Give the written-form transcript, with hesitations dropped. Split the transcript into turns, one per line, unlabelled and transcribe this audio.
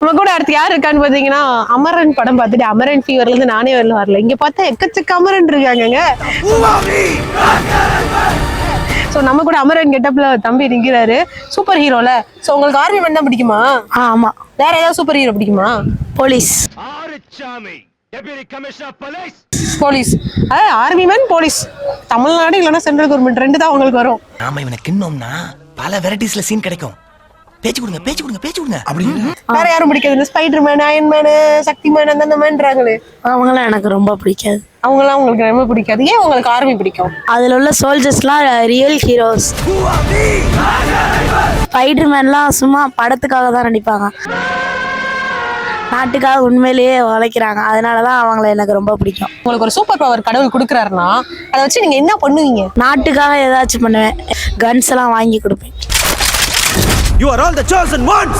நம்ம கூட அடுத்து யார் இருக்கான்னு பாத்தீங்கன்னா அமரன் படம் பார்த்துட்டு அமரன் ஃபீவர்ல இருந்து நானே வரல. இங்க பார்த்தா எக்கச்சக்க அமரன் இருக்காங்க. சோ நம்ம கூட அமரன் கெட்டப்ல தம்பி நிக்கிறாரு, சூப்பர் ஹீரோல. சோ உங்களுக்கு ஆர்மி மேன் தான் பிடிக்குமா?
ஆமா.
வேற ஏதாவது சூப்பர் ஹீரோ பிடிக்குமா?
Police.
Police. Army man police. Tamil Nadu இல்லைன்னா சென்ட்ரல் கவர்மெண்ட் ரெண்டு தான் உங்களுக்கு வரும்.
நாம இவனை கிண்ணோம்னா பல வெரைட்டிஸ்ல சீன் கிடைக்கும். பேச்சு கொடுங்க அப்படி.
வேற யாரும் பிடிக்காது? இந்த ஸ்பைடர் மேன், அயன் மேன், சக்தி மேன் அந்த மேன்றாங்களே,
அவங்களாம் எனக்கு ரொம்ப பிடிக்காது.
அவங்களாம் உங்களுக்கு ரொம்ப பிடிக்காது. ஏன் உங்களுக்கு ஆர்மி பிடிக்கும்?
அதுல உள்ள சோல்ஜர்ஸ்லாம் ரியல் ஹீரோஸ். ஸ்பைடர் மேன்லாம் சும்மா படத்துக்காக தான் நடிப்பாங்க, நாட்டுக்காக உண்மையிலேயே உழைக்கிறாங்க. அதனாலதான் அவங்கள எனக்கு ரொம்ப பிடிக்கும்.
உங்களுக்கு ஒரு சூப்பர் பவர் கடவுள் கொடுக்குறாருன்னா அதை வச்சு நீங்க என்ன பண்ணுவீங்க?
நாட்டுக்காக ஏதாச்சும் பண்ணுவேன். கன்ஸ் எல்லாம் வாங்கி கொடுப்பேன்.
You are all the chosen ones.